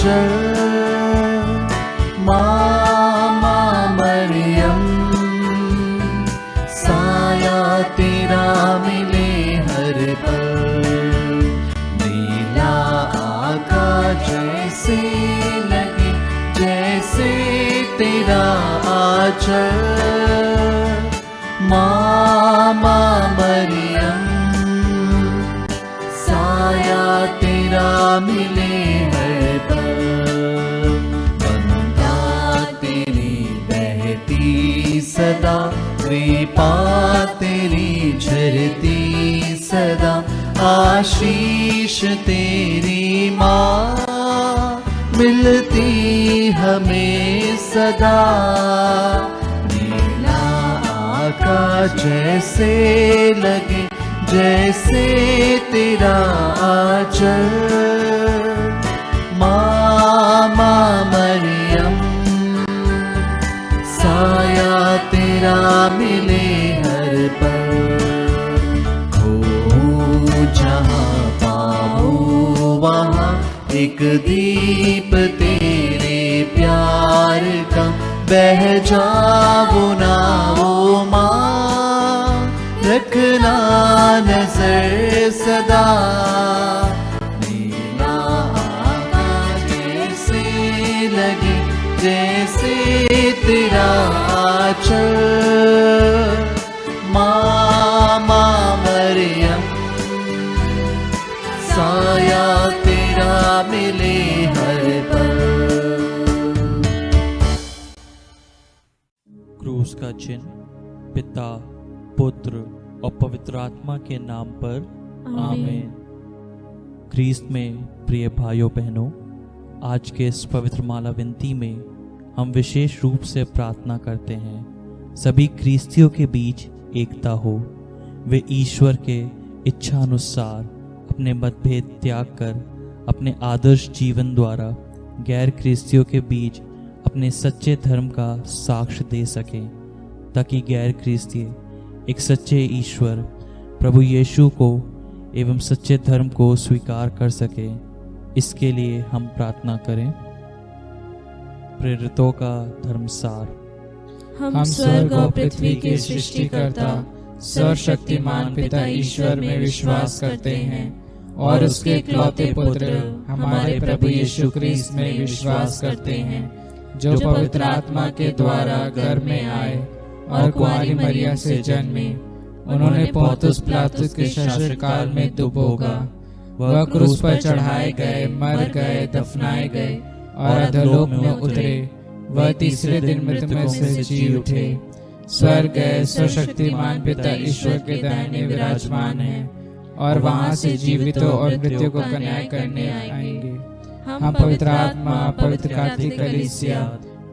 चल। माँ मरियम, साया तेरा मिले हर पल। नीला आकाश जैसे लगे, जैसे तेरा आंचल। माँ मरियम, साया तेरा मिले हर पल। बंदा तेरी बहती सदा, कृपा तेरी झरती सदा। आशीष तेरी माँ, मिलती हमें सदा। नीला आकाश जैसे लगे, जैसे तेरा आंचल। माँ मरियम, साया तेरा मिले हर पल। हो जहाँ पाओ वहाँ एक दीप तेरे प्यार का, बह जाओ ना वो माँ, रखना नजर सदा। नीला आकाश जैसे लगे, जैसे तेरा आंचल। माँ मरियम, साया तेरा मिले हर पल। क्रूस का चिन्ह पिता, पुत्र और पवित्र आत्मा के नाम पर आमीन। ख्रीस्त में प्रिय भाइयों बहनों, आज के इस पवित्र माला विनती में हम विशेष रूप से प्रार्थना करते हैं सभी ख्रीस्तियों के बीच एकता हो। वे ईश्वर के इच्छा अनुसार अपने मतभेद त्याग कर अपने आदर्श जीवन द्वारा गैर ख्रीस्तियों के बीच अपने सच्चे धर्म का साक्ष्य दे सकें, ताकि गैर ख्रीस्तीय एक सच्चे ईश्वर प्रभु यीशु को एवं सच्चे धर्म को स्वीकार कर सके। इसके लिए हम प्रार्थना करें। प्रेरितों का धर्मसार। हम स्वर्ग और पृथ्वी के सृष्टिकर्ता सर्वशक्तिमान पिता ईश्वर में विश्वास करते हैं और उसके इकलौते पुत्र हमारे प्रभु यीशु क्रिस्त में विश्वास करते हैं, जो पवित्र आत्मा के द्वारा गर्भ में आए और कुंवारी मरिया से जन्मे। उन्होंने पोंतुस पिलातुस के शासनकाल में दुख भोगा। वह क्रूस पर चढ़ाए गए, मर गए, दफनाए गए और अधोलोक में उतरे। वह तीसरे दिन मृतकों से जी उठे, स्वर्ग गए, सर्वशक्तिमान पिता ईश्वर के दाहिने विराजमान है और वहां से जीवितों और मृत्यु को न्याय करने आएंगे। हम पवित्र आत्मा, पवित्र कैथोलिक कलीसिया,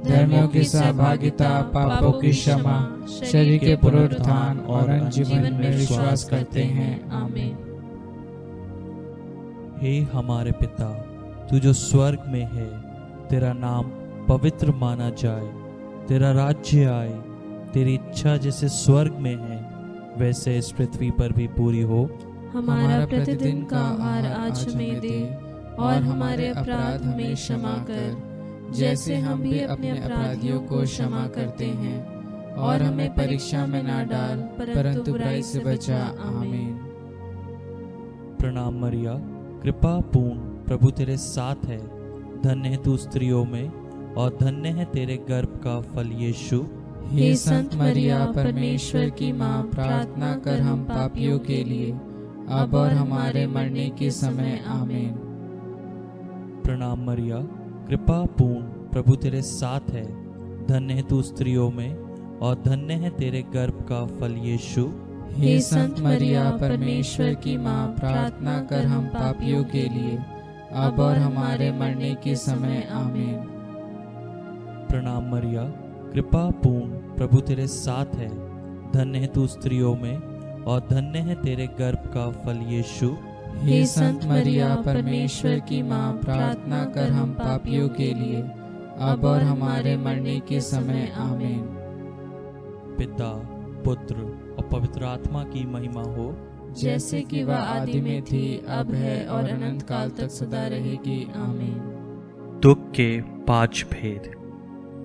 धर्मों की सहभागिता, पापों की क्षमा, शरीर के पुनरुत्थान और अनंत जीवन में विश्वास करते हैं। आमीन। हे हमारे पिता, तू जो स्वर्ग में है, तेरा नाम पवित्र माना जाए, तेरा राज्य आए, तेरी इच्छा जैसे स्वर्ग में है वैसे इस पृथ्वी पर भी पूरी हो। हमारा प्रतिदिन का आहार आज हमें दे और हमारे अपराध हमें क्षमा कर, जैसे हम भी अपने अपराधियों को क्षमा करते हैं, और हमें परीक्षा में ना डाल परंतु बुराई से बचा। आमीन। प्रणाम मरिया, कृपा पूर्ण प्रभु तेरे साथ है। धन्य है तू स्त्रियों में और धन्य है तेरे गर्भ का फल यीशु। हे संत मरिया, परमेश्वर की माँ, प्रार्थना कर हम पापियों के लिए, अब और हमारे मरने के समय। आमीन। प्रणाम मरिया, कृपा पूर्ण प्रभु तेरे साथ है। धन्य है तू स्त्रियों में और धन्य है तेरे गर्भ का फल यीशु। हे संत मरिया, परमेश्वर की माँ, प्रार्थना कर हम पापियों के लिए, अब और हमारे मरने के समय। आमीन। प्रणाम मरिया, कृपा पूर्ण प्रभु तेरे साथ है। धन्य है तू स्त्रियों में और धन्य है तेरे गर्भ का फल यीशु। हे संत मरिया, परमेश्वर की माँ, प्रार्थना कर हम पापियों के लिए, अब और हमारे मरने के समय। आमीन। पिता, पुत्र और पवित्र आत्मा की महिमा हो, जैसे कि वह आदि में थी, अब है और अनंत काल तक सदा रहेगी। आमीन। दुख के 5 भेद।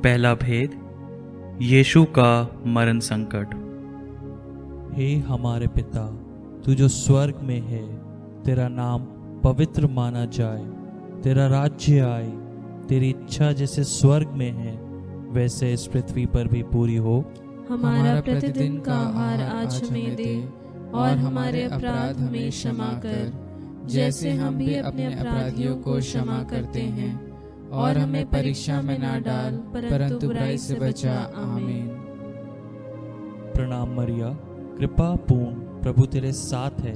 पहला भेद, यीशु का मरण संकट। हे हमारे पिता, तू जो स्वर्ग में है, तेरा नाम पवित्र माना जाए, तेरा राज्य आए, तेरी इच्छा जैसे स्वर्ग में है वैसे इस पृथ्वी पर भी पूरी हो। हमारा प्रतिदिन का आहार आज हमें दे, और हमारे अपराध हमें क्षमा कर, जैसे हम भी अपने अपराधियों को क्षमा करते हैं, और हमें परीक्षा में ना डाल, परंतु बुराई से बचा। आमीन। प्रणाम मरिया, कृपा पूर्ण, प्रभु तेरे साथ है,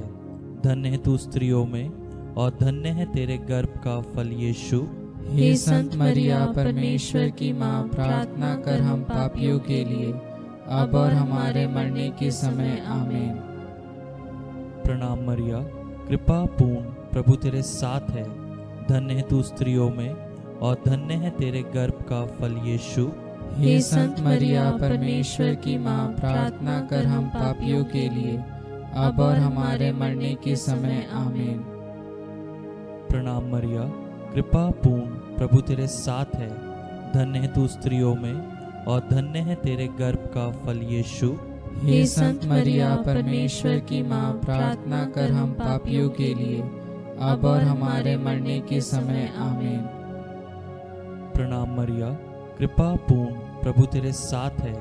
धन्य है तू स्त्रियों में, और धन्य है तेरे गर्भ का फल यीशु। हे संत मरिया, परमेश्वर की माँ, प्रार्थना कर हम पापियों के लिए, अब और हमारे मरने के समय। आमीन। प्रणाम मरिया, कृपा पूर्ण, प्रभु तेरे साथ है, धन्य है तू स्त्रियों में, और धन्य है तेरे गर्भ का फल यीशु। हे संत मरिया, परमेश्वर की माँ, प्रार्थना कर हम पापियों के लिए, अब और हमारे मरने के समय। आमीन। प्रणाम मरिया, कृपा पूर्ण, प्रभु तेरे साथ है, धन्य है तू स्त्रियों में, और धन्य है तेरे गर्भ का फल यीशु। हे संत मरिया, परमेश्वर की माँ, प्रार्थना कर हम पापियों के लिए, अब और हमारे मरने के समय। आमीन। प्रणाम मरिया, कृपा पूर्ण, प्रभु तेरे साथ है,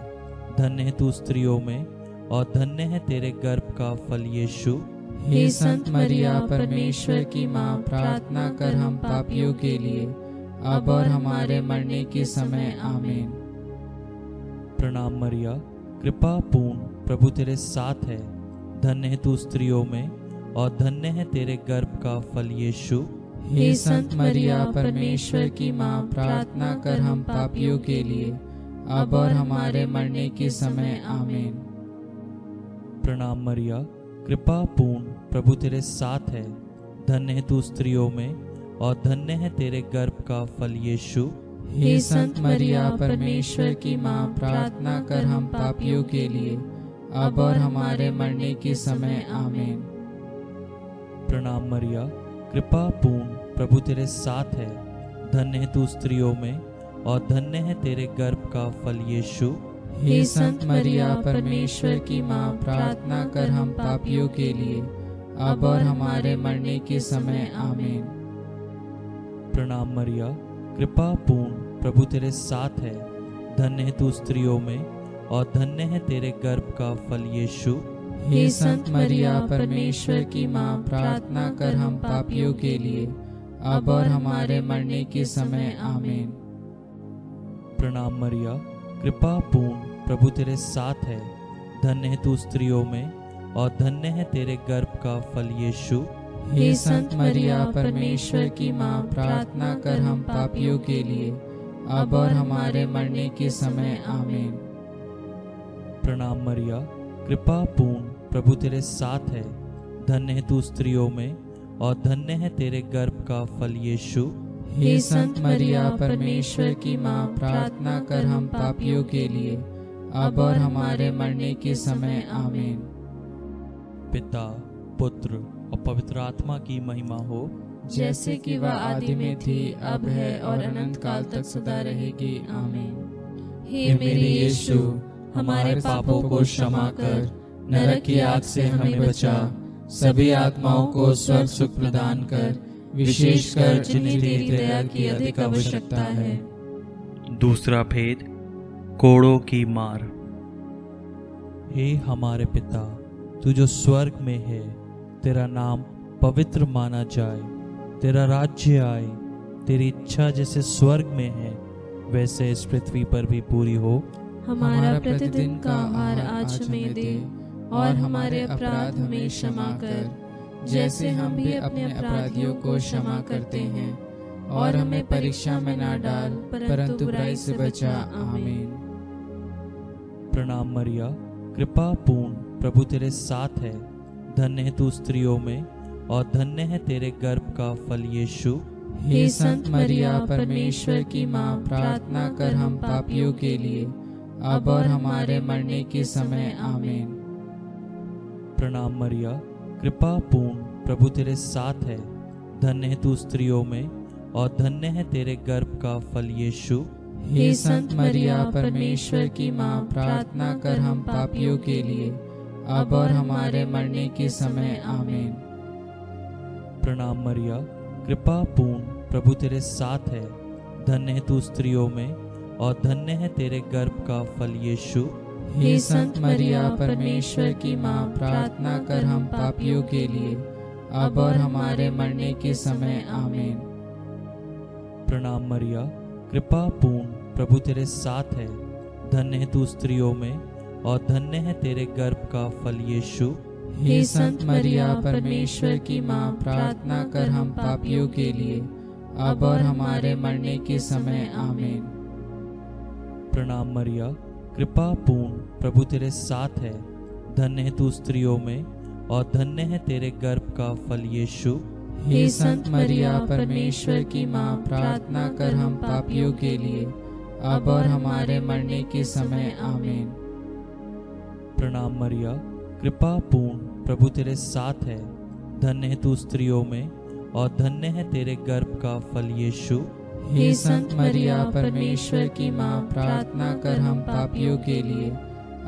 धन्य है तू स्त्रियों में, और धन्य है तेरे गर्भ का फल यीशु। हे संत मरिया, परमेश्वर की माँ, प्रार्थना कर हम पापियों के लिए, अब और हमारे मरने के समय। आमीन। प्रणाम मरिया, कृपा पूर्ण, प्रभु तेरे साथ है, धन्य है तू स्त्रियों में, और धन्य है तेरे गर्भ का फल यीशु। हे संत मरिया, परमेश्वर की माँ, प्रार्थना कर हम पापियों के लिए, अब और हमारे मरने के समय। आमीन। प्रणाम मरिया, कृपा पूर्ण, प्रभु तेरे साथ है, धन्य है तू स्त्रियों में, और धन्य है तेरे गर्भ का फल यीशु। हे संत मरिया, परमेश्वर की माँ, प्रार्थना कर हम पापियों के लिए, अब और हमारे मरने के समय। आमीन। प्रणाम मरिया, कृपा पूर्ण, प्रभु तेरे साथ है, धन्य है तू स्त्रियों में, और धन्य है तेरे गर्भ का फल यीशु। हे संत मरिया, परमेश्वर की माँ, प्रार्थना कर हम पापियों के लिए, अब और हमारे मरने के समय। आमीन। प्रणाम मरिया, कृपा पूर्ण, प्रभु तेरे साथ है, धन्य है तू स्त्रियों में, और धन्य है तेरे गर्भ का फल यीशु। हे संत मरिया, परमेश्वर की माँ, प्रार्थना कर हम पापियों के लिए, अब और हमारे मरने के समय। आमीन। प्रणाम मरिया, कृपा पूर्ण, प्रभु तेरे साथ है, धन्य है तू स्त्रियों में, और धन्य है तेरे गर्भ का फल यीशु। हे संत मरिया, परमेश्वर की माँ, प्रार्थना कर हम पापियों के लिए, अब और हमारे मरने के समय। आमीन। प्रणाम मरिया, कृपा पूर्ण, प्रभु तेरे साथ है, धन्य है तू स्त्रियों में, और धन्य है तेरे गर्भ का फल यीशु। हे संत मरिया, परमेश्वर की माँ, प्रार्थना कर हम पापियों के लिए, अब और हमारे मरने के समय। आमीन। पिता, पुत्र और पवित्र आत्मा की महिमा हो, जैसे कि वह आदि में थी, अब है, और अनंत काल तक सदा रहेगी। आमीन। हे मेरे यीशु, हमारे पापों को क्षमा कर, नरक की आग से हमें बचा, सभी आत्माओं को स्वर्ग सुख प्रदान कर, विशेषकर जिन्हें तेरी दया की अधिक आवश्यकता है। दूसरा भेद, कोड़ों की मार। हे हमारे पिता, तू जो स्वर्ग में है, तेरा नाम पवित्र माना जाए, तेरा राज्य आए, तेरी इच्छा जैसे स्वर्ग में है वैसे इस पृथ्वी पर भी पूरी हो। हमारा प्रतिदिन का आहार आज हमें दे, और हमारे अपराध हमें क्षमा कर, जैसे हम भी अपने अपराधियों को क्षमा करते हैं, और हमें परीक्षा में ना डाल, परंतु बुराई से बचा। आमीन। प्रणाम मरिया, कृपा पूर्ण, प्रभु तेरे साथ है, धन्य है तू स्त्रियों में, और धन्य है तेरे गर्भ का फल यीशु। हे संत मरिया, परमेश्वर की माँ, प्रार्थना कर हम पापियों के लिए, अब और हमारे मरने के समय। आमीन। प्रणाम मरिया, कृपा पूर्ण, प्रभु तेरे साथ है, धन्य है तू स्त्रियों में, और धन्य है तेरे गर्भ का फल यीशु। हे संत मरिया, परमेश्वर की माँ, प्रार्थना कर हम पापियों के लिए, अब और हमारे मरने के समय। आमीन। प्रणाम मरिया, कृपा पूर्ण, प्रभु तेरे साथ है, धन्य है तू स्त्रियों में और धन्य है तेरे गर्भ का फल यीशु। हे संत मरिया, परमेश्वर की माँ, प्रार्थना कर हम पापियों के लिए, अब और हमारे मरने के समय। आमीन। प्रणाम मरिया, कृपा पूर्ण, प्रभु तेरे साथ है, धन्य है तू स्त्रियों में और धन्य है तेरे गर्भ का फल यीशु। हे संत मरिया, परमेश्वर की माँ, प्रार्थना कर हम पापियों के लिए, अब और हमारे मरने के समय। आमीन। प्रणाम मरिया, कृपा पूर्ण, प्रभु तेरे साथ है, धन्य है तू स्त्रियों में और धन्य है तेरे गर्भ का फल यीशु। हे संत मरिया, परमेश्वर की माँ, प्रार्थना कर हम पापियों के लिए, अब और हमारे मरने के समय। आमीन। प्रणाम मरिया, कृपा पूर्ण, प्रभु तेरे साथ है, धन्य है तू स्त्रियों में और धन्य है तेरे गर्भ का फल यीशु। हे संत मरिया, परमेश्वर की माँ, प्रार्थना कर हम पापियों के लिए,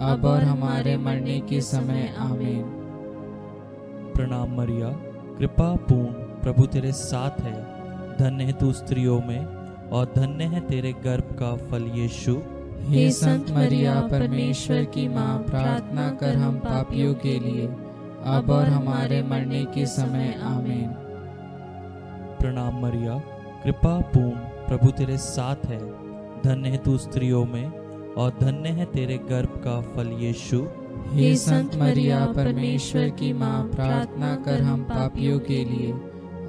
अब और हमारे मरने के समय। आमीन। प्रणाम मरिया, कृपा पूर्ण, प्रभु तेरे साथ है, धन्य है तू स्त्रियों में और धन्य है तेरे गर्भ का फल यीशु। हे संत मरिया, परमेश्वर की माँ, प्रार्थना कर हम पापियों के लिए, अब और हमारे मरने के समय। आमीन। प्रणाम मरिया, कृपा पूर्ण, प्रभु तेरे साथ है, धन्य है तू स्त्रियों में और धन्य है तेरे गर्भ का फल यीशु। हे संत मरिया, परमेश्वर की माँ, प्रार्थना कर हम पापियों के लिए,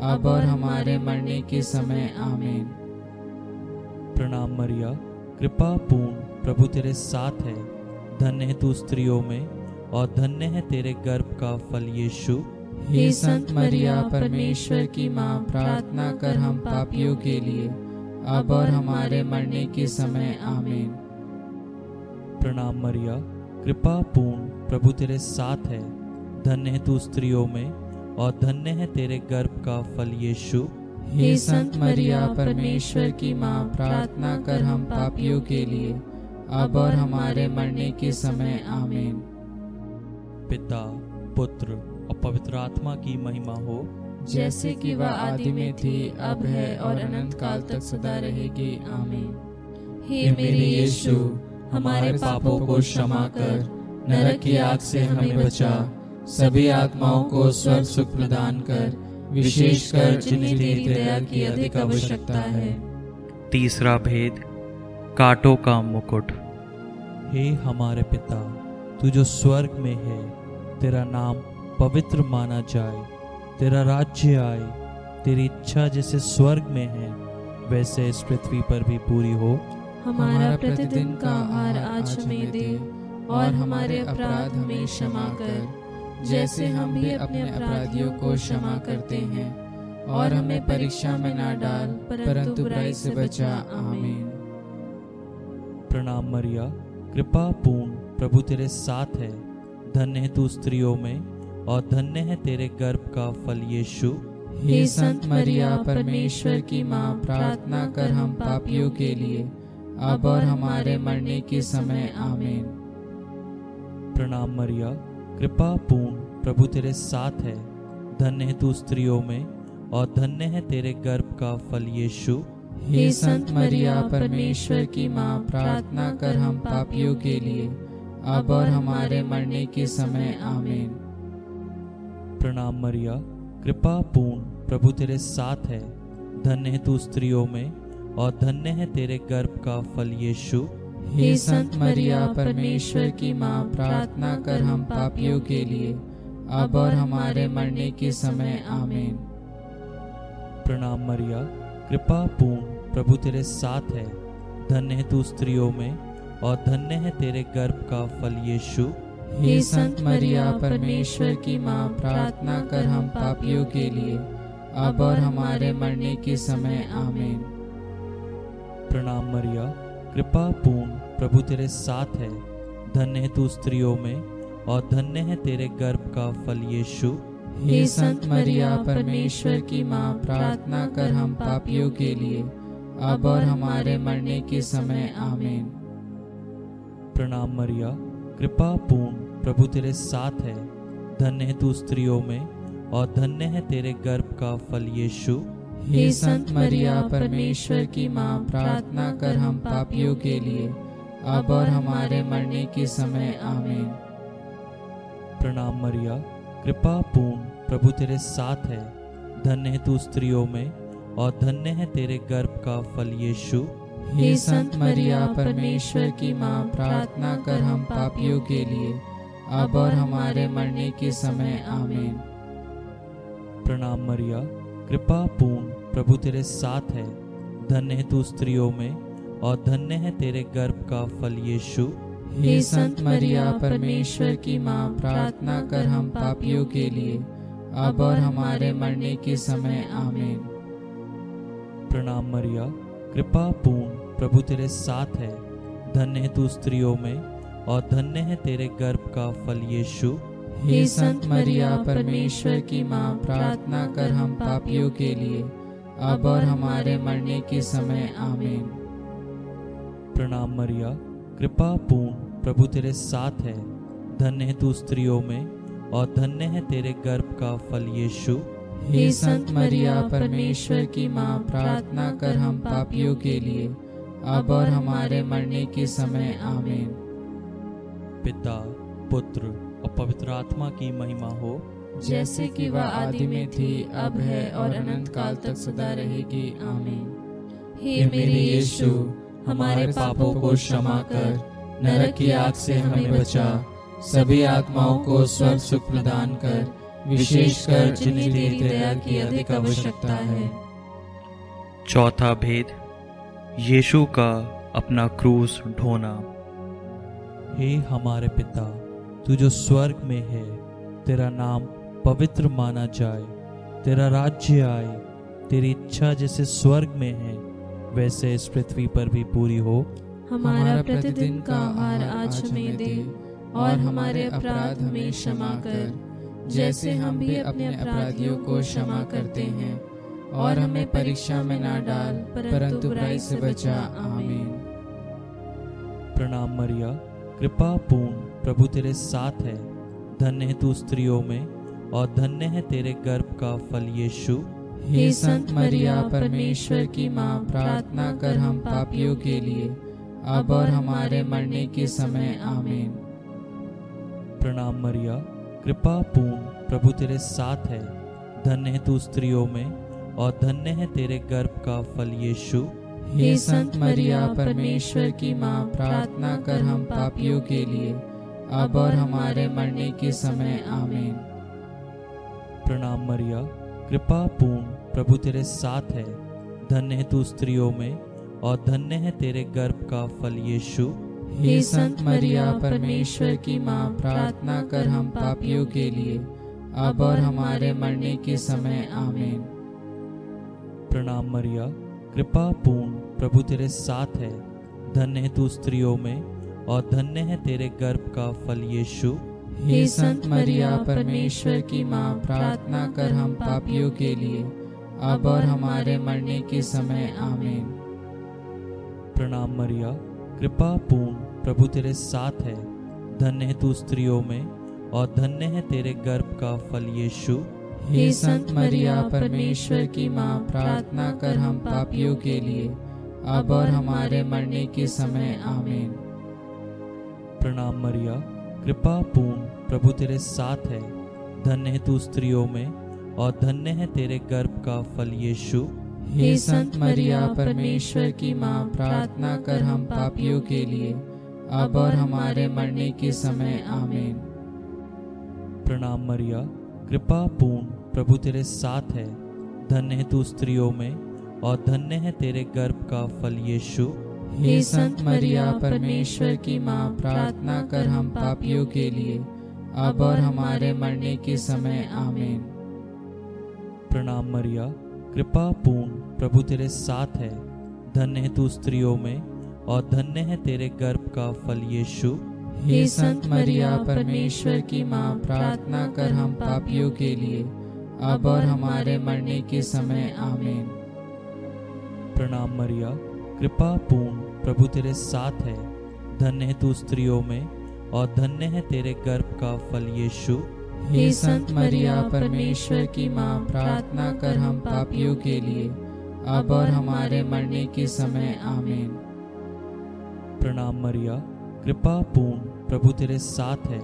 अब और हमारे मरने के समय। आमीन। प्रणाम मरिया, कृपा पूर्ण, प्रभु तेरे साथ है, धन्य है तू स्त्रियों में और धन्य है तेरे गर्भ का फल यीशु। हे संत मरिया, परमेश्वर की माँ, प्रार्थना कर हम पापियों के लिए, अब और हमारे मरने के समय। आमीन। प्रणाम मरिया, कृपा पूर्ण, प्रभु तेरे साथ है, धन्य है तू स्त्रियों में और धन्य है तेरे गर्भ का फल यीशु। हे संत मरिया, परमेश्वर की माँ, प्रार्थना कर हम पापियों के लिए, अब और हमारे मरने के समय। आमीन। पिता, पुत्र और पवित्र आत्मा की महिमा हो, जैसे कि वह आदि में थी, अब है और अनंत काल तक सदा रहेगी। आमीन। हे मेरे यीशु, हमारे पापों को क्षमा कर, नरक की आग से हमें बचा, सभी आत्माओं को स्वर्ग सुख प्रदान कर, विशेषकर जिन्हें तेरी दया की अधिक आवश्यकता है। तीसरा भेद, कांटों का मुकुट। हे हमारे पिता, तू जो स्वर्ग में है, तेरा नाम पवित्र माना जाए, तेरा राज्य आए, तेरी इच्छा जैसे स्वर्ग में है वैसे इस पृथ्वी पर भी पूरी हो। हमारा प्रतिदिन का आहार आज हमें दे, और हमारे अपराध हमें क्षमा कर, जैसे हम भी अपने अपराधियों को क्षमा करते हैं, और हमें परीक्षा में ना डाल, परंतु बुराई से बचा। आमीन। प्रणाम मरिया, कृपा पूर्ण, प्रभु तेरे साथ है, धन्य है तू स्त्रियों में और धन्य है तेरे गर्भ का फल यीशु। हे संत मरिया, परमेश्वर की माँ, प्रार्थना कर हम पापियों के लिए, अब और हमारे मरने के समय। आमीन। प्रणाम मरिया, कृपा पूर्ण, प्रभु तेरे साथ है, धन्य है तू स्त्रियों में और धन्य है तेरे गर्भ का फल यीशु। हे संत मरिया, परमेश्वर की माँ, प्रार्थना कर हम पापियों के लिए, अब और हमारे मरने के समय। आमीन। प्रणाम मरिया, कृपा पूर्ण, प्रभु तेरे साथ है, धन्य है तू स्त्रियों में और धन्य है तेरे गर्भ का फल यीशु। हे संत मरिया, परमेश्वर की माँ, प्रार्थना कर हम पापियों के लिए, अब और हमारे मरने के समय। आमीन। प्रणाम मरिया, कृपा पूर्ण, प्रभु तेरे साथ है, धन्य है तू स्त्रियों में और धन्य है तेरे गर्भ का फल यीशु। हे संत मरिया, परमेश्वर की माँ, प्रार्थना कर हम पापियों के लिए, अब और हमारे मरने के समय। आमीन। प्रणाम मरिया, कृपा पूर्ण, प्रभु तेरे साथ है, धन्य है तू स्त्रियों में और धन्य है तेरे गर्भ का फल यीशु। हे संत मरिया परमेश्वर की माँ, प्रार्थना कर हम पापियों के लिए, अब और हमारे मरने के समय। आमीन। प्रणाम मरिया, कृपा पूर्ण, प्रभु तेरे साथ है। धन्य है तू स्त्रियों में और धन्य है तेरे गर्भ का फल यीशु। हे संत मरिया परमेश्वर की माँ, प्रार्थना कर हम पापियों के लिए, अब और हमारे मरने के समय। आमीन। प्रणाम मरिया, कृपा पूर्ण, प्रभु तेरे साथ है। धन्य है तू स्त्रियों में और धन्य है तेरे गर्भ का फल यीशु। हे संत मरिया परमेश्वर की माँ, प्रार्थना कर हम पापियों के लिए, अब और हमारे मरने के समय। आमीन। प्रणाम मरिया, कृपा पूर्ण, प्रभु तेरे साथ है। धन्य है तू स्त्रियों में और धन्य है तेरे गर्भ का फल यीशु। हे संत मरिया परमेश्वर की माँ, प्रार्थना कर हम पापियों के लिए, अब और हमारे मरने के समय। आमीन। प्रणाम मरिया, कृपा पूर्ण, प्रभु तेरे साथ है। धन्य है तू स्त्रियों में और धन्य है तेरे गर्भ का फल यीशु। हे संत मरिया परमेश्वर की माँ, प्रार्थना कर हम पापियों के लिए, अब और हमारे मरने के समय। आमीन। प्रणाम मरिया, कृपा पूर्ण, प्रभु तेरे साथ है। धन्य है तू स्त्रियों में और धन्य है तेरे गर्भ का फल यीशु। हे संत मरिया परमेश्वर की माँ, प्रार्थना कर हम पापियों के लिए, अब और हमारे मरने के समय। आमीन। पिता, पुत्र और पवित्र आत्मा की महिमा हो, जैसे कि वह आदि में थी, अब है और अनंत काल तक सदा रहेगी। आमीन। हे मेरे यीशु, हमारे पापों को क्षमा कर, नरक की आग से हमें बचा, सभी आत्माओं को स्वर्ग सुख प्रदान कर, विशेषकर जिन्हें तेरी दया की अधिक आवश्यकता है। चौथा भेद, यीशु का अपना क्रूस ढोना। हे हमारे पिता, तू जो स्वर्ग में है, तेरा नाम पवित्र माना जाए, तेरा राज्य आए, तेरी इच्छा जैसे स्वर्ग में है वैसे इस पृथ्वी पर भी पूरी हो। हमारा प्रतिदिन का आहार आज हमें दे, और हमारे अपराध हमें क्षमा कर, जैसे हम भी अपने अपराधियों को क्षमा करते हैं, और हमें परीक्षा में ना डाल, परंतु बुराई से बचा। आमीन। प्रणाम मरिया, कृपा पूर्ण, प्रभु तेरे साथ है। धन्य है तू स्त्रियों में और धन्य है तेरे गर्भ का फल यीशु। हे संत मरिया परमेश्वर की माँ, प्रार्थना कर हम पापियों के लिए, अब और हमारे मरने के समय। आमीन। प्रणाम मरिया, कृपा पूर्ण, प्रभु तेरे साथ है। धन्य है तू स्त्रियों में और धन्य है तेरे गर्भ का फल यीशु। हे संत मरिया परमेश्वर की माँ, प्रार्थना कर हम पापियों के लिए, अब और हमारे मरने के समय। आमीन। प्रणाम मरिया, कृपा पूर्ण, प्रभु तेरे साथ है। धन्य है तू स्त्रियों में और धन्य है तेरे गर्भ का फल यीशु। हे संत मरिया परमेश्वर की माँ, प्रार्थना कर हम पापियों के लिए, अब और हमारे मरने के समय। आमीन। प्रणाम मरिया, कृपा पूर्ण, प्रभु तेरे साथ है। धन्य है तू स्त्रियों में और धन्य है तेरे गर्भ का फल यीशु। हे संत मरिया परमेश्वर की माँ, प्रार्थना कर हम पापियों के लिए, अब और हमारे मरने के समय। आमीन। प्रणाम मरिया, कृपा पूर्ण, प्रभु तेरे साथ है। धन्य है तू स्त्रियों में और धन्य है तेरे गर्भ का फल यीशु। हे संत मरिया परमेश्वर की माँ, प्रार्थना कर हम पापियों के लिए, अब और हमारे मरने के समय। आमीन। प्रणाम मरिया, कृपा पूर्ण, प्रभु तेरे साथ है। धन्य है तू स्त्रियों में और धन्य है तेरे गर्भ का फल यीशु। हे संत मरिया परमेश्वर की माँ, प्रार्थना कर हम पापियों के लिए, अब और हमारे मरने के समय। आमीन। प्रणाम मरिया, कृपा पूर्ण, प्रभु तेरे साथ है। धन्य है तू स्त्रियों में और धन्य है तेरे गर्भ का फल यीशु। हे संत मरिया परमेश्वर की माँ, प्रार्थना कर हम पापियों के लिए, अब और हमारे मरने के समय। आमीन। प्रणाम मरिया, कृपा पूर्ण, प्रभु तेरे साथ है। धन्य है तू स्त्रियों में और धन्य है तेरे गर्भ का फल यीशु। हे संत मरिया परमेश्वर की माँ, प्रार्थना कर हम पापियों के लिए, अब और हमारे मरने के समय। आमीन। प्रणाम मरिया, कृपा पूर्ण, प्रभु तेरे साथ है, धन्य है तू स्त्रियों में और धन्य है तेरे गर्भ का फल यीशु। हे संत मरिया परमेश्वर की माँ, प्रार्थना कर हम पापियों के लिए, अब और हमारे मरने के समय। आमीन। प्रणाम मरिया, कृपा पूर्ण, प्रभु तेरे साथ है,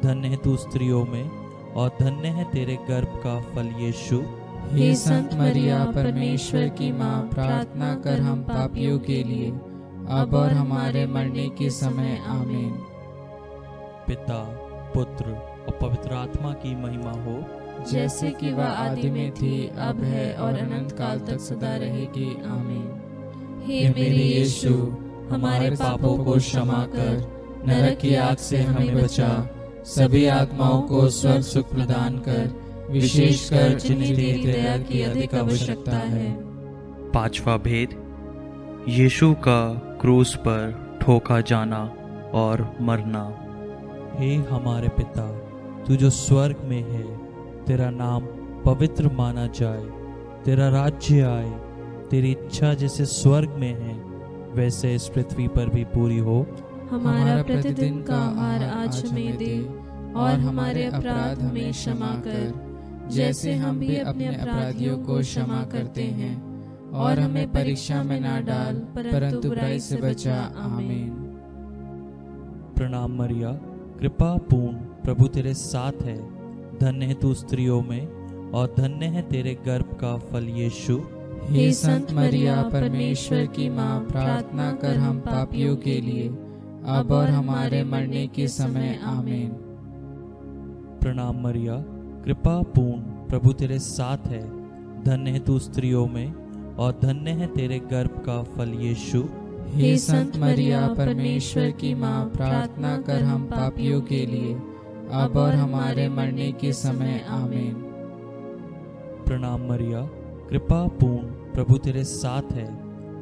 धन्य है तू स्त्रियों में और धन्य है तेरे गर्भ का फल यीशु। हे संत मरिया परमेश्वर की माँ, प्रार्थना कर हम पापियों के लिए, अब और हमारे मरने के समय। आमीन। पिता, पुत्र और पवित्र आत्मा की महिमा हो, जैसे कि वह आदि में थी, अब है और अनंत काल तक सदा रहेगी। आमीन। हे मेरे यीशु, हमारे पापों को क्षमा कर, नरक की आग से हमें बचा, सभी आत्माओं को स्वर्ग सुख प्रदान कर, विशेषकर जिन्हें तेरी दया की अधिक आवश्यकता है। पांचवा भेद, यीशु का क्रूस पर ठोका जाना और मरना। हे हमारे पिता, तू जो स्वर्ग में है, तेरा नाम पवित्र माना जाए, तेरा राज्य आए, तेरी इच्छा जैसे स्वर्ग में है वैसे इस पृथ्वी पर भी पूरी हो। हमारा प्रतिदिन का आहार आज हमें दे, और हमारे अपराध हमें क्षमा कर, जैसे हम भी अपने अपराधियों को क्षमा करते हैं, और हमें परीक्षा में ना डाल, परंतु बुराई से बचा। आमीन। प्रणाम मरिया, कृपा पूर्ण, प्रभु तेरे साथ है, धन्य है तू स्त्रियों में और धन्य है तेरे गर्भ का फल यीशु। हे संत मरिया परमेश्वर की माँ, प्रार्थना कर हम पापियों के लिए, अब और हमारे मरने के समय। आमीन। प्रणाम मरिया, कृपा पूर्ण, प्रभु तेरे साथ है, धन्य है तू स्त्रियों में और धन्य है तेरे गर्भ का फल यीशु। हे संत मरिया परमेश्वर की माँ, प्रार्थना कर हम पापियों के लिए, अब और हमारे मरने के समय। आमीन। प्रणाम मरिया, कृपा पूर्ण, प्रभु तेरे साथ है,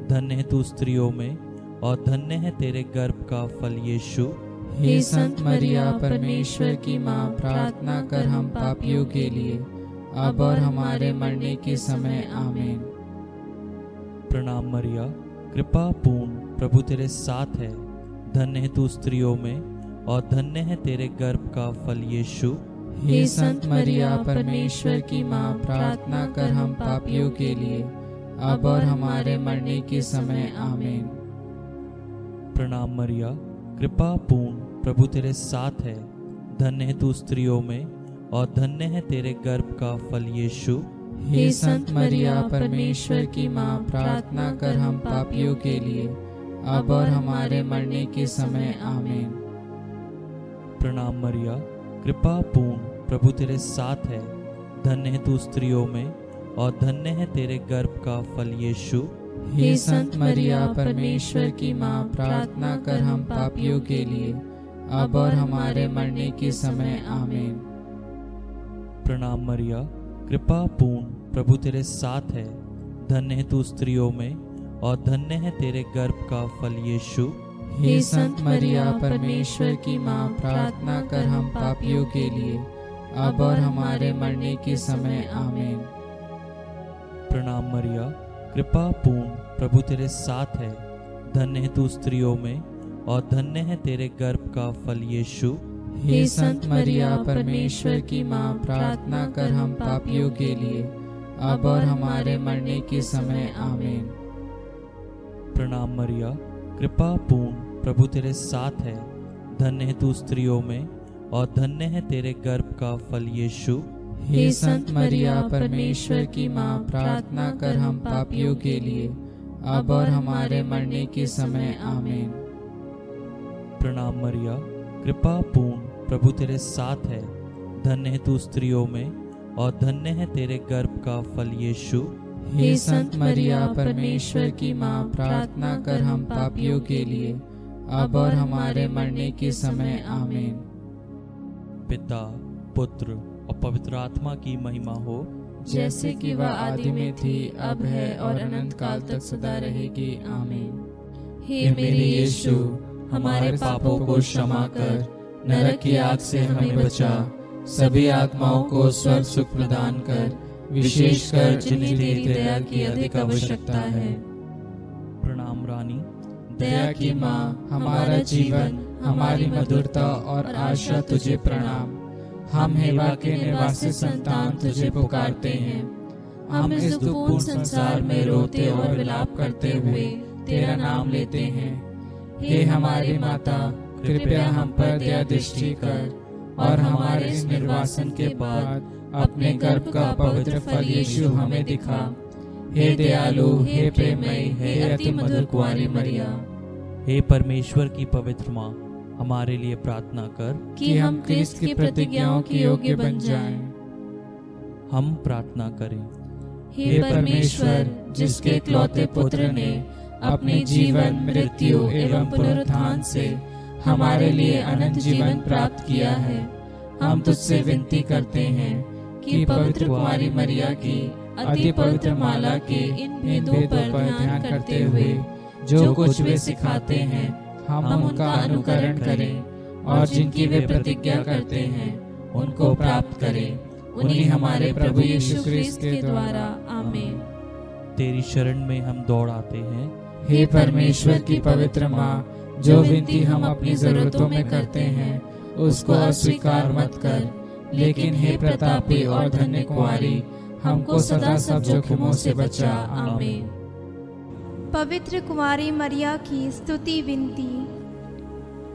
धन्य है तू स्त्रियों में और धन्य है तेरे गर्भ का फल यीशु। हे संत मरिया परमेश्वर की माँ, प्रार्थना कर हम पापियों के लिए, अब और हमारे मरने के समय। आमीन। प्रणाम मरिया, कृपा पूर्ण, प्रभु तेरे साथ है, धन्य है तू स्त्रियों में और धन्य है तेरे गर्भ का फल यीशु। हे संत मरिया परमेश्वर की माँ, प्रार्थना कर हम पापियों के लिए, अब और हमारे मरने के समय। आमीन। प्रणाम मरिया, कृपा पूर्ण, प्रभु तेरे साथ है, धन्य है तू स्त्रियों में और धन्य है तेरे गर्भ का फल यीशु। हे संत मरिया परमेश्वर की माँ, प्रार्थना कर हम पापियों के लिए, अब और हमारे मरने के समय। आमीन। प्रणाम मरिया, कृपा पूर्ण, प्रभु तेरे साथ है, धन्य है तू स्त्रियों में और धन्य है तेरे गर्भ का फल यीशु। हे संत मरिया परमेश्वर की माँ, प्रार्थना कर हम पापियों के लिए, अब और हमारे मरने के समय। आमीन। प्रणाम मरिया, कृपा पूर्ण, प्रभु तेरे साथ है, धन्य है तू स्त्रियों में और धन्य है तेरे गर्भ का फल यीशु। हे संत मरिया परमेश्वर की माँ, प्रार्थना कर हम पापियों के लिए, अब और हमारे मरने के समय। आमीन। प्रणाम मरिया, कृपा पूर्ण, प्रभु तेरे साथ है, धन्य है तू स्त्रियों में और धन्य है तेरे गर्भ का फल यीशु। हे संत मरिया परमेश्वर की माँ, प्रार्थना कर हम पापियों के लिए, अब और हमारे मरने के समय। आमीन। प्रणाम मरिया, कृपा पूर्ण, प्रभु तेरे साथ है, धन्य है तू स्त्रियों में और धन्य है तेरे गर्भ का फल यीशु। हे संत मरिया परमेश्वर की माँ, प्रार्थना कर हम पापियों के लिए, अब और हमारे मरने के समय। आमीन। प्रणाम मरिया, कृपा पूर्ण, प्रभु तेरे साथ है, धन्य है तू स्त्रियों में और धन्य है तेरे गर्भ का फल यीशु। हे संत मरिया परमेश्वर की माँ, प्रार्थना कर हम पापियों के लिए, अब और हमारे मरने के समय। आमीन। पिता, पुत्र और पवित्र आत्मा की महिमा हो, जैसे कि वह आदि में थी, अब है और अनंत काल तक सदा रहेगी। आमीन। हे मेरे यीशु, हमारे पापों को क्षमा कर, नरक की आग से हमें बचा, सभी आत्माओं को स्वर्ग सुख प्रदान कर, विशेषकर जिन्हें तेरी दया की अधिक आवश्यकता है। प्रणाम रानी, दया की माँ, हमारा जीवन, हमारी मधुरता और आशा तुझे प्रणाम। हम हेवा के निवासी संतान तुझे पुकारते हैं। हम इस दुखपूर्ण संसार में रोते और विलाप करते हुए तेरा नाम लेते हैं। हे हमारी माता, कृपया हम पर दया दृष्टि कर और हमारे इस निर्वासन के बाद अपने गर्भ का पवित्र फल यीशु हमें दिखा। हे दयालु, हे प्रेममयी, हे अति मधुर कुंवारी मरिया, हे परमेश्वर की पवित्र माँ, हमारे लिए प्रार्थना कर कि हम क्रिस्त की प्रतिज्ञाओं के योग्य बन जाएं। हम प्रार्थना करें। हे परमेश्वर, जिसके इकलौते पुत्र ने अपने जीवन, मृत्यु एवं पुनरुत्थान से हमारे लिए अनंत जीवन प्राप्त किया है, हम तुझसे विनती करते हैं कि पवित्र कुंवारी मरिया की अति पवित्र माला के इन भेदों पर ध्यान करते हुए जो कुछ वे सिखाते हैं, हम उनका अनुकरण करें और जिनकी वे प्रतिज्ञा करते हैं उनको प्राप्त करें। उन्हीं हमारे प्रभु यीशु क्रिस्त के द्वारा, आमीन। तेरी शरण में हम दौड़ आते हैं। हे परमेश्वर की पवित्र माँ, जो विनती हम अपनी जरूरतों में करते हैं उसको अस्वीकार मत कर, लेकिन हे प्रतापी और धन्य कुंवारी, हमको सदा सब जोखिमों से बचा। आमीन। पवित्र कुंवारी मरिया की स्तुति विनती।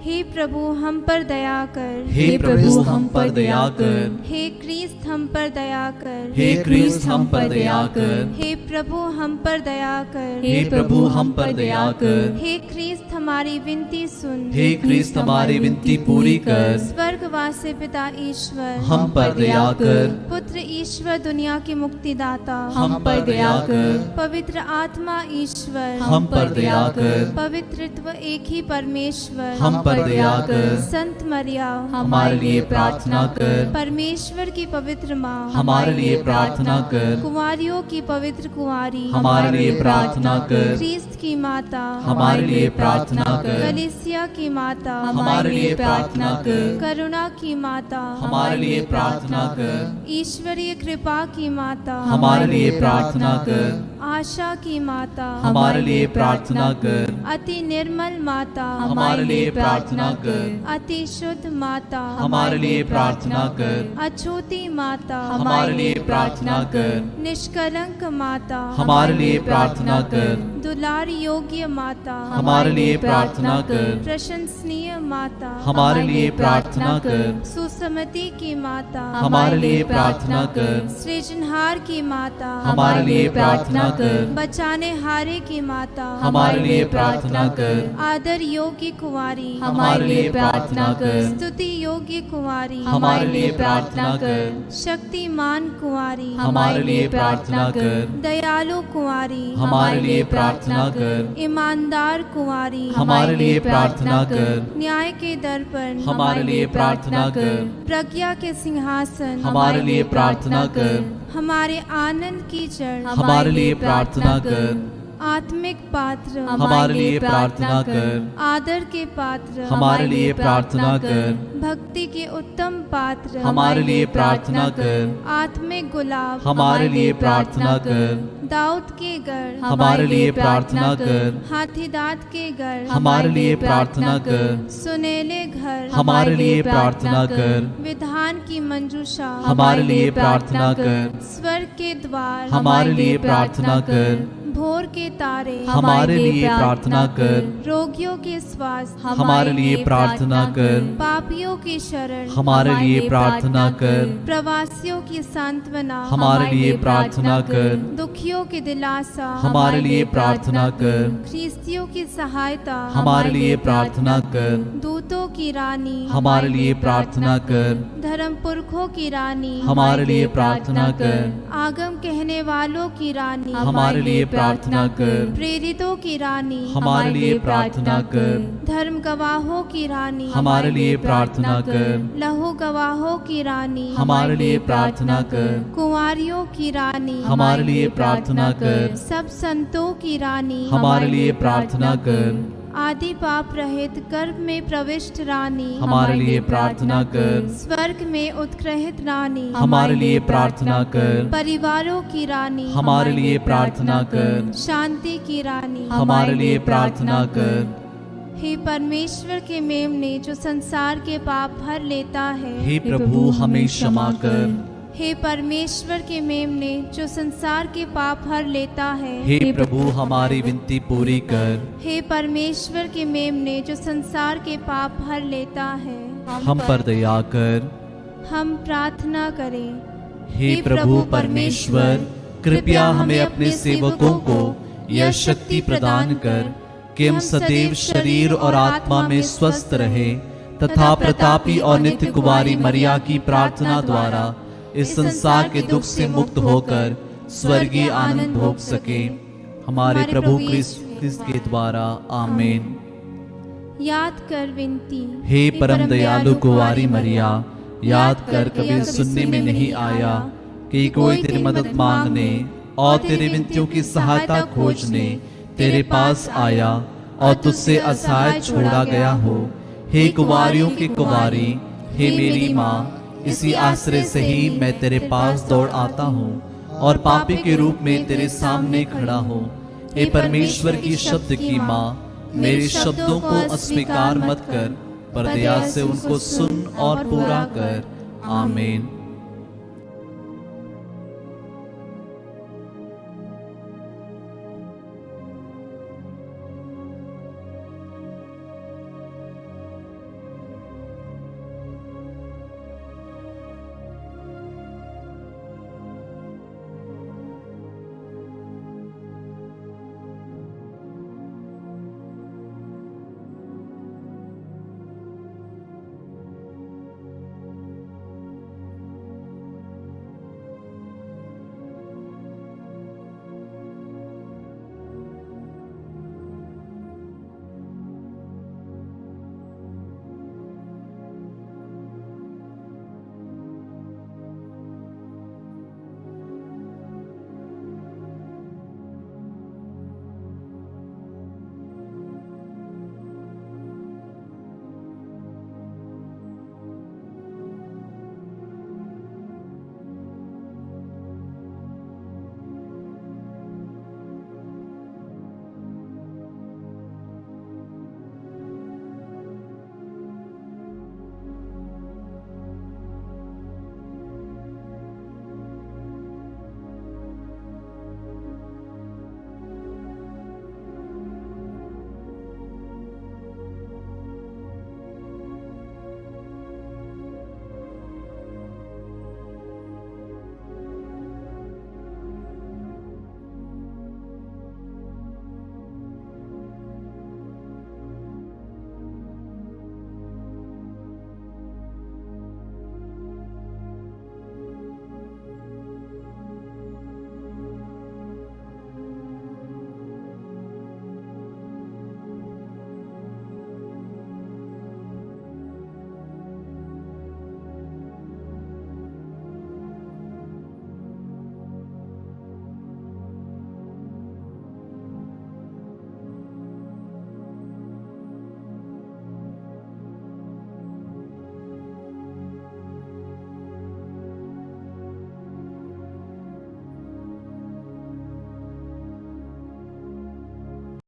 हे प्रभु हम पर दया कर, हे प्रभु हम पर दया कर, हे क्रिस्त हम पर दया कर, हे क्रिस्त हम पर दया कर, हे प्रभु हम पर दया कर, हे प्रभु हम पर दया कर, हे क्रिस्त हमारी विनती सुन, हे क्रिस्त हमारी विनती पूरी कर, स्वर्गवासी पिता ईश्वर हम पर दया कर, पुत्र ईश्वर दुनिया के मुक्तिदाता हम पर दया कर, पवित्र आत्मा ईश्वर हम पर दया कर, पवित्रत्व एक ही परमेश्वर हम पर दया कर, संत मरिया हमारे लिए प्रार्थना कर, परमेश्वर की पवित्र माँ हमारे लिए प्रार्थना कर, कुंवारियों की पवित्र कुंवारी हमारे लिए प्रार्थना कर, क्रिस्त की माता हमारे लिए प्रार्थना कर, कलीसिया की माता हमारे लिए प्रार्थना कर, करुणा की माता हमारे लिए प्रार्थना कर, ईश्वरीय कृपा की माता हमारे लिए प्रार्थना कर, आशा की माता हमारे लिए प्रार्थना कर, अति निर्मल माता हमारे लिए प्रार्थना कर, अति शुद्ध माता हमारे लिए प्रार्थना कर, अछूती माता हमारे लिए प्रार्थना कर, निष्कलंक माता हमारे लिए प्रार्थना कर, दुलार योग्य माता हमारे लिए प्रार्थना कर, प्रशंसनीय माता हमारे लिए प्रार्थना कर, सुसमति की माता हमारे लिए प्रार्थना कर, सृजनहार की माता हमारे लिए प्रार्थना कर, बचाने हारे की माता हमारे लिए प्रार्थना कर, आदर योग्य कुंवारी हमारे लिए प्रार्थना कर, स्तुति योग्य कुंवारी हमारे लिए प्रार्थना कर, शक्तिमान कुंवारी हमारे लिए प्रार्थना कर, दयालु कुंवारी हमारे लिए प्रार्थना कर, ईमानदार कुंवारी हमारे लिए प्रार्थना कर, न्याय के दर्पण हमारे लिए प्रार्थना कर, प्रज्ञा के सिंहासन हमारे लिए प्रार्थना कर, हमारे आनंद की जड़ हमारे लिए प्रार्थना कर, आत्मिक पात्र हमारे लिए प्रार्थना कर, आदर के पात्र हमारे लिए प्रार्थना कर, भक्ति के उत्तम पात्र हमारे लिए प्रार्थना कर, आत्मिक गुलाब हमारे लिए प्रार्थना कर, दाऊद के गढ़ हमारे लिए प्रार्थना कर, हाथीदांत के गढ़ हमारे लिए प्रार्थना कर, सुनेले घर हमारे लिए प्रार्थना कर, विधान की मंजूषा हमारे लिए प्रार्थना कर, स्वर्ग के द्वार हमारे लिए प्रार्थना कर, भोर के तारे हमारे लिए प्रार्थना कर, रोगियों के स्वास्थ्य हमारे लिए प्रार्थना कर, पापियों की शरण हमारे लिए प्रार्थना कर, प्रवासियों की सांत्वना हमारे लिए प्रार्थना कर, दुखियों की दिलासा हमारे लिए प्रार्थना कर, ख्रिस्तियों की सहायता हमारे लिए प्रार्थना कर, दूतों की रानी हमारे लिए प्रार्थना कर, धर्म पुरखों की रानी हमारे लिए प्रार्थना कर, आगम कहने वालों की रानी हमारे लिए प्रार्थना कर, प्रेरितों की रानी हमारे लिए प्रार्थना कर, धर्म गवाहों की रानी हमारे लिए प्रार्थना कर, लहू गवाहों की रानी हमारे लिए प्रार्थना कर, कुंवारियों की रानी हमारे लिए प्रार्थना कर, सब संतों की रानी हमारे लिए प्रार्थना कर, आदि पाप रहित गर्भ में प्रविष्ट रानी, हमारे लिए प्रार्थना कर। स्वर्ग में उत्कृष्ट रानी, हमारे लिए प्रार्थना कर। परिवारों की रानी, हमारे लिए प्रार्थना कर। शांति की रानी, हमारे लिए प्रार्थना कर। हे परमेश्वर के मेमने जो संसार के पाप भर लेता है, हे प्रभु हमें क्षमा कर। हे परमेश्वर के मेमने जो संसार के पाप भर लेता है, हे प्रभु हमारी विनती पूरी कर। हे परमेश्वर के मेमने जो संसार के पाप भर लेता है, हम पर दया कर। हम प्रार्थना करें। हे प्रभु परमेश्वर, कृपया हमें अपने सेवकों को यह शक्ति प्रदान कर कि हम सदैव शरीर और आत्मा में स्वस्थ रहे तथा प्रतापी और नित्य कुमारी मरिया की प्रार्थना द्वारा इस संसार के दुख से मुक्त होकर स्वर्गीय आनंद भोग सके। हमारे प्रभु क्रिस्त के द्वारा आमीन। याद कर विनती। हे परम दयालु कुंवारी मरिया, याद कर कभी सुनने में नहीं आया कि कोई तेरी मदद मांगने और तेरी विनतियों की सहायता खोजने तेरे पास आया और तुझसे असहाय छोड़ा गया हो। हे कुंवारियों की कुंवारी, हे मेरी माँ, इसी आश्रय से ही मैं तेरे पास दौड़ आता हूँ और पापी के रूप में तेरे सामने खड़ा हूँ। हे परमेश्वर की शब्द की माँ, मेरे शब्दों को अस्वीकार मत कर, पर दया से उनको सुन और पूरा कर। आमीन।